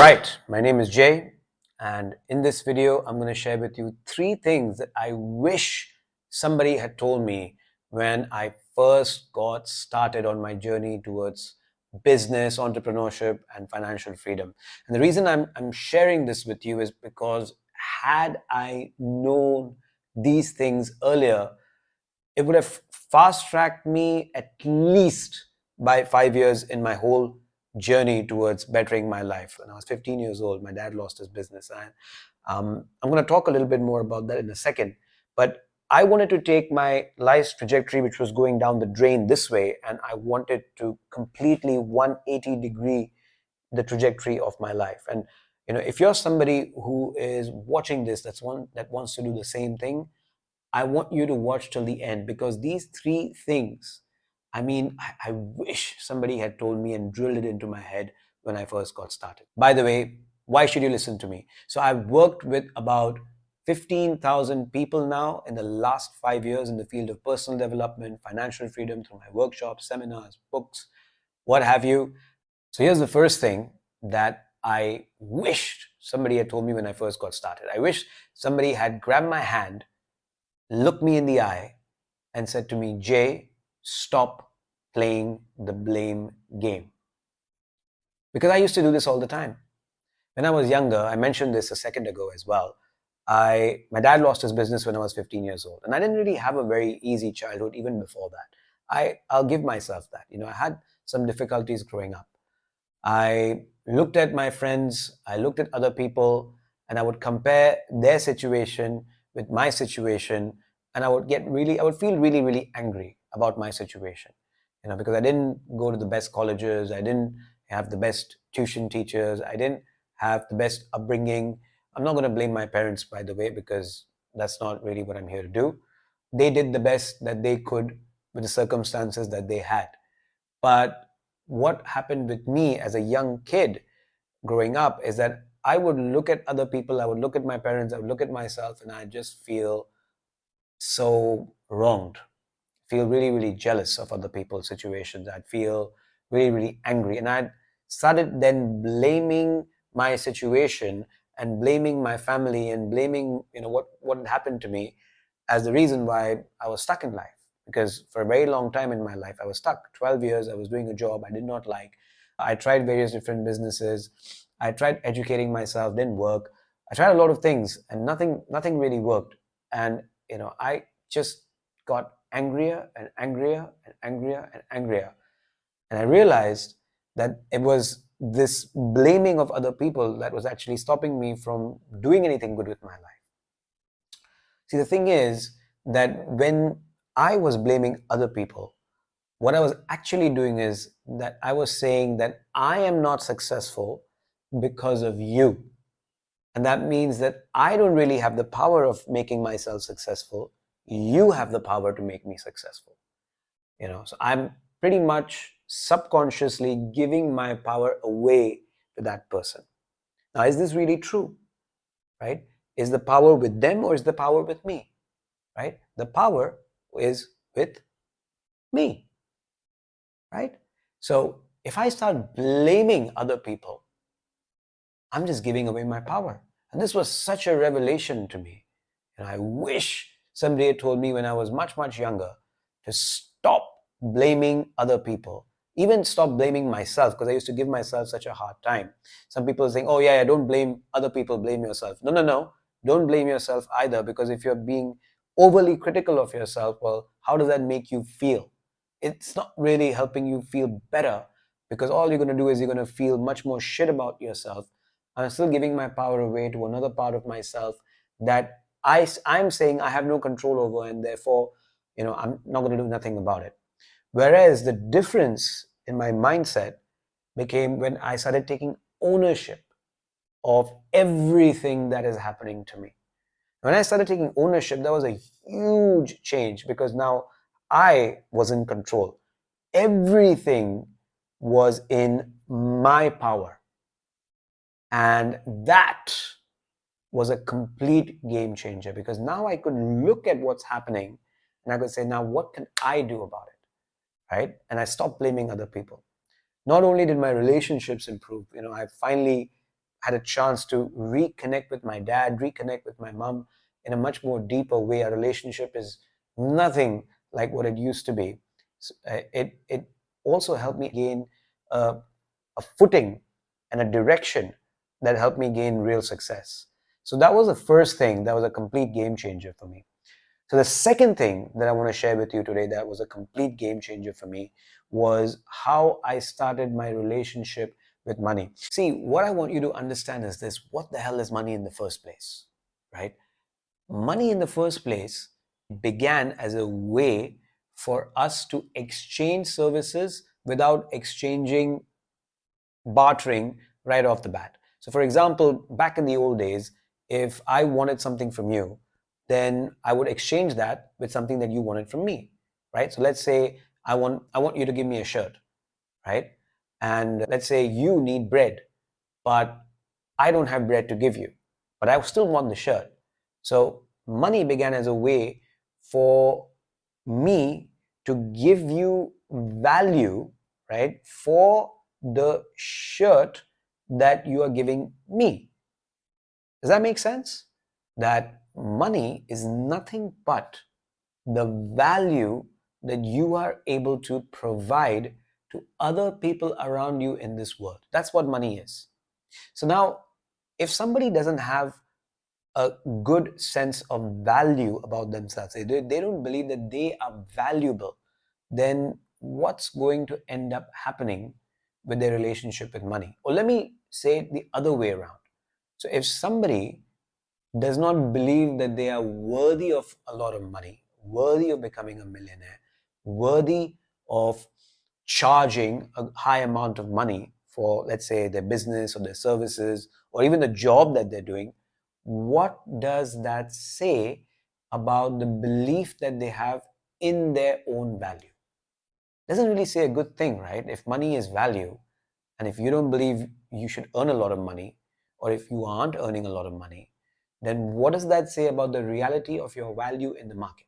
Right, my name is Jay, and in this video, I'm going to share with you 3 things that I wish somebody had told me when I first got started on my journey towards business, entrepreneurship, and financial freedom. And the reason I'm sharing this with you is because had I known these things earlier, it would have fast tracked me at least by 5 years in my whole journey towards bettering my life. When I was 15 years old, my dad lost his business. And I'm going to talk a little bit more about that in a second. But I wanted to take my life's trajectory, which was going down the drain this way, and I wanted to completely 180-degree the trajectory of my life. And if you're somebody who is watching this, that wants to do the same thing, I want you to watch till the end, because these 3 things, I wish somebody had told me and drilled it into my head when I first got started. By the way, why should you listen to me? So I've worked with about 15,000 people now in the last 5 years in the field of personal development, financial freedom, through my workshops, seminars, books, what have you. So here's the first thing that I wished somebody had told me when I first got started. I wish somebody had grabbed my hand, looked me in the eye, and said to me, Jay, stop playing the blame game. Because I used to do this all the time. When I was younger, I mentioned this a second ago as well. My dad lost his business when I was 15 years old, and I didn't really have a very easy childhood even before that. I'll give myself that. I had some difficulties growing up. I looked at my friends, I looked at other people, and I would compare their situation with my situation, and I would feel really, really angry about my situation, because I didn't go to the best colleges, I didn't have the best tuition teachers, I didn't have the best upbringing. I'm not going to blame my parents, by the way, because that's not really what I'm here to do. They did the best that they could with the circumstances that they had. But what happened with me as a young kid growing up is that I would look at other people, I would look at my parents, I would look at myself, and I just feel so wronged, feel really, really jealous of other people's situations. I'd feel really, really angry. And I started then blaming my situation and blaming my family and blaming, what had happened to me as the reason why I was stuck in life. Because for a very long time in my life, I was stuck. 12 years, I was doing a job I did not like. I tried various different businesses. I tried educating myself, didn't work. I tried a lot of things and nothing really worked. And, I just got angrier and angrier and angrier and angrier. And I realized that it was this blaming of other people that was actually stopping me from doing anything good with my life. See, the thing is that when I was blaming other people, what I was actually doing is that I was saying that I am not successful because of you. And that means that I don't really have the power of making myself successful. You have the power to make me successful. So I'm pretty much subconsciously giving my power away to that person. Now, is this really true? Right? Is the power with them or is the power with me? Right? The power is with me. Right? So if I start blaming other people, I'm just giving away my power. And this was such a revelation to me. And I wish somebody had told me when I was much, much younger to stop blaming other people. Even stop blaming myself, because I used to give myself such a hard time. Some people are saying, oh yeah, don't blame other people, blame yourself. No. Don't blame yourself either, because if you're being overly critical of yourself, well, how does that make you feel? It's not really helping you feel better, because all you're going to do is you're going to feel much more shit about yourself. I'm still giving my power away to another part of myself that I'm saying I have no control over, and therefore, I'm not going to do nothing about it. Whereas the difference in my mindset became when I started taking ownership of everything that is happening to me. When I started taking ownership, that was a huge change, because now I was in control. Everything was in my power. And that was a complete game changer, because now I could look at what's happening and I could say, now what can I do about it? Right? And I stopped blaming other people. Not only did my relationships improve, I finally had a chance to reconnect with my dad, reconnect with my mom in a much more deeper way. Our relationship is nothing like what it used to be. It also helped me gain a, a footing and a direction that helped me gain real success. So that was the first thing that was a complete game changer for me. So the second thing that I want to share with you today that was a complete game changer for me was how I started my relationship with money. See, what I want you to understand is this: what the hell is money in the first place? Right? Money in the first place began as a way for us to exchange services without exchanging bartering right off the bat. So, for example, back in the old days, if I wanted something from you, then I would exchange that with something that you wanted from me, right? So let's say I want you to give me a shirt, right? And let's say you need bread, but I don't have bread to give you, but I still want the shirt. So money began as a way for me to give you value, right, for the shirt that you are giving me. Does that make sense? That money is nothing but the value that you are able to provide to other people around you in this world. That's what money is. So now, if somebody doesn't have a good sense of value about themselves, they don't believe that they are valuable, then what's going to end up happening with their relationship with money? Or let me say it the other way around. So if somebody does not believe that they are worthy of a lot of money, worthy of becoming a millionaire, worthy of charging a high amount of money for, let's say, their business or their services or even the job that they're doing, what does that say about the belief that they have in their own value? Doesn't really say a good thing, right? If money is value, and if you don't believe you should earn a lot of money, or if you aren't earning a lot of money, then what does that say about the reality of your value in the market?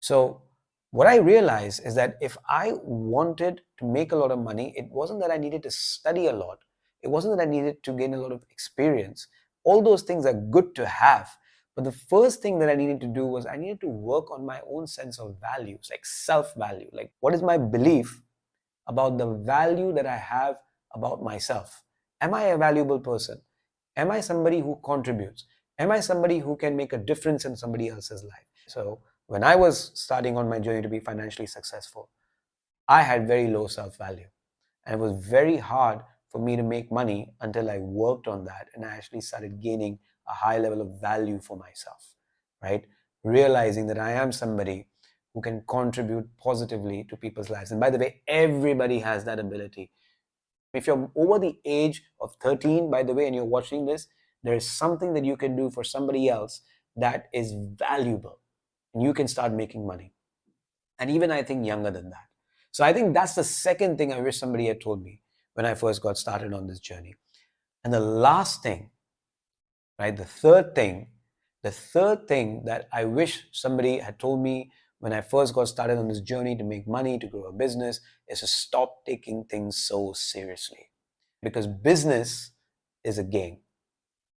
So, what I realized is that if I wanted to make a lot of money, it wasn't that I needed to study a lot. It wasn't that I needed to gain a lot of experience. All those things are good to have. But the first thing that I needed to do was I needed to work on my own sense of values, like self value. Like, what is my belief about the value that I have about myself? Am I a valuable person? Am I somebody who contributes? Am I somebody who can make a difference in somebody else's life? So, when I was starting on my journey to be financially successful, I had very low self value. And it was very hard for me to make money until I worked on that and I actually started gaining a high level of value for myself, right? Realizing that I am somebody who can contribute positively to people's lives. And by the way, everybody has that ability. If you're over the age of 13, by the way, and you're watching this, there is something that you can do for somebody else that is valuable. And you can start making money. And even I think younger than that. So I think that's the second thing I wish somebody had told me when I first got started on this journey. And the last thing, right, the third thing that I wish somebody had told me when I first got started on this journey to make money, to grow a business, is to stop taking things so seriously. Because business is a game.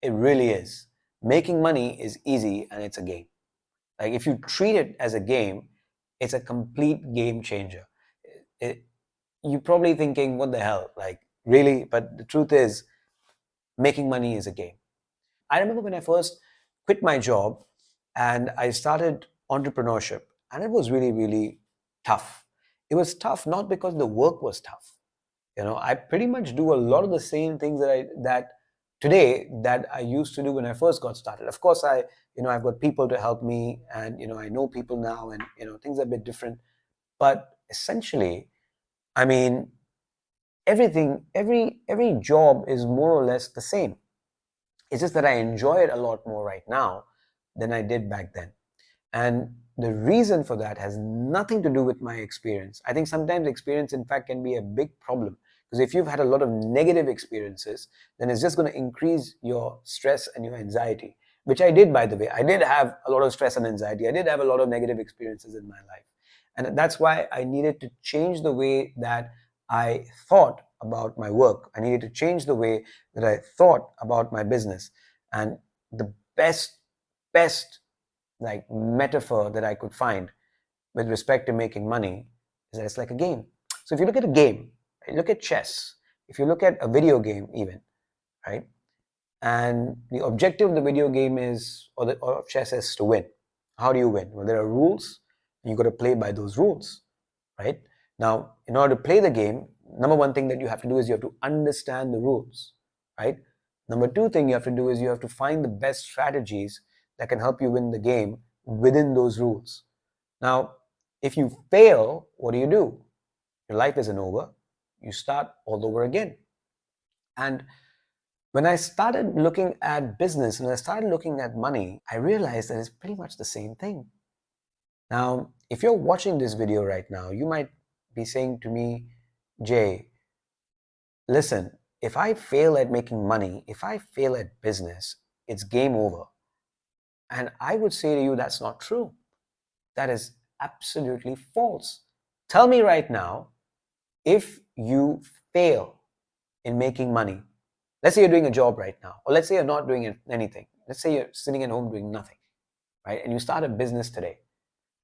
It really is. Making money is easy and it's a game. Like if you treat it as a game, it's a complete game changer. You're probably thinking, what the hell? Like, really? But the truth is, making money is a game. I remember when I first quit my job and I started entrepreneurship, and it was really, really tough. It was tough not because the work was tough. I pretty much do a lot of the same things that today that I used to do when I first got started. Of course, I've got people to help me, and I know people now, and things are a bit different. But essentially, I mean, every job is more or less the same. It's just that I enjoy it a lot more right now than I did back then. And the reason for that has nothing to do with my experience. I think sometimes experience, in fact, can be a big problem. Because if you've had a lot of negative experiences, then it's just going to increase your stress and your anxiety, which I did, by the way. I did have a lot of stress and anxiety. I did have a lot of negative experiences in my life. And that's why I needed to change the way that I thought about my work. I needed to change the way that I thought about my business. And the best like metaphor that I could find with respect to making money is that it's like a game. So if you look at a game, right, look at chess. If you look at a video game even, right? And the objective of the video game is, or chess is to win. How do you win? Well, there are rules, and you've got to play by those rules, right? Now, in order to play the game, number one thing that you have to do is you have to understand the rules, right? Number two thing you have to do is you have to find the best strategies that can help you win the game within those rules. Now, if you fail, what do? Your life isn't over. You start all over again. And when I started looking at business and I started looking at money, I realized that it's pretty much the same thing. Now, if you're watching this video right now, you might be saying to me, Jay, listen, if I fail at making money, if I fail at business, it's game over. And I would say to you, that's not true. That is absolutely false. Tell me right now, if you fail in making money, let's say you're doing a job right now, or let's say you're not doing anything. Let's say you're sitting at home doing nothing, right? And you start a business today.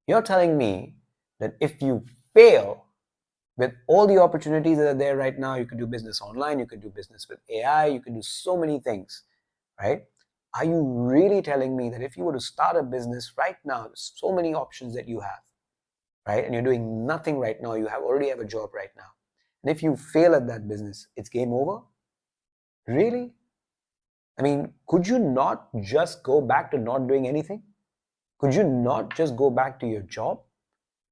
You're telling me that if you fail with all the opportunities that are there right now, you can do business online, you can do business with AI, you can do so many things, right? Are you really telling me that if you were to start a business right now, there's so many options that you have, right? And you're doing nothing right now, you already have a job right now. And if you fail at that business, it's game over? Really? I mean, could you not just go back to not doing anything? Could you not just go back to your job?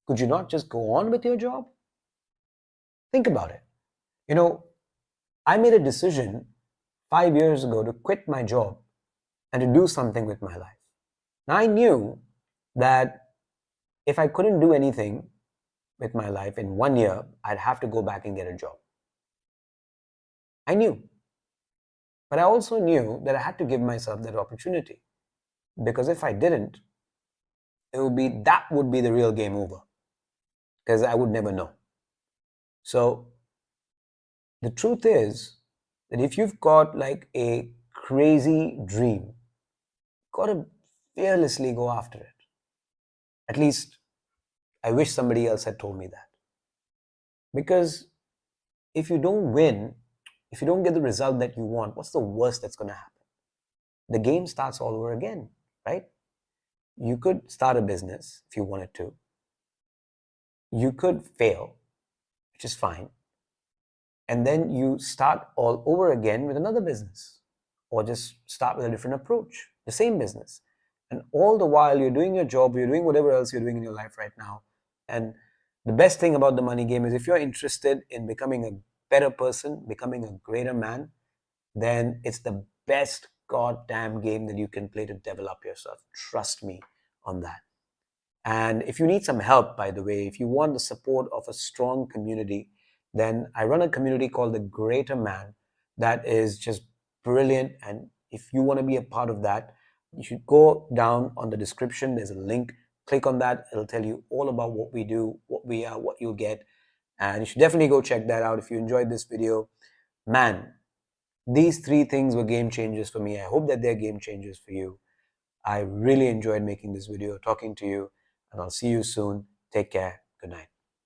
Could you not just go on with your job? Think about it. You know, I made a decision 5 years ago to quit my job and to do something with my life. Now, I knew that if I couldn't do anything with my life in 1 year, I'd have to go back and get a job. I knew. But I also knew that I had to give myself that opportunity. Because if I didn't, that would be the real game over. Because I would never know. So the truth is that if you've got like a crazy dream, you've got to fearlessly go after it. At least I wish somebody else had told me that. Because if you don't win, if you don't get the result that you want, what's the worst that's going to happen? The game starts all over again, right? You could start a business if you wanted to. You could fail, which is fine. And then you start all over again with another business, or just start with a different approach, the same business. And all the while you're doing your job, you're doing whatever else you're doing in your life right now. And the best thing about the money game is if you're interested in becoming a better person, becoming a greater man, then it's the best goddamn game that you can play to develop yourself. Trust me on that. And if you need some help, by the way, if you want the support of a strong community, then I run a community called the Greater Man that is just brilliant. And if you want to be a part of that, you should go down on the description. There's a link. Click on that. It'll tell you all about what we do, what we are, what you'll get. And you should definitely go check that out if you enjoyed this video. Man, these 3 things were game changers for me. I hope that they're game changers for you. I really enjoyed making this video, talking to you, and I'll see you soon. Take care. Good night.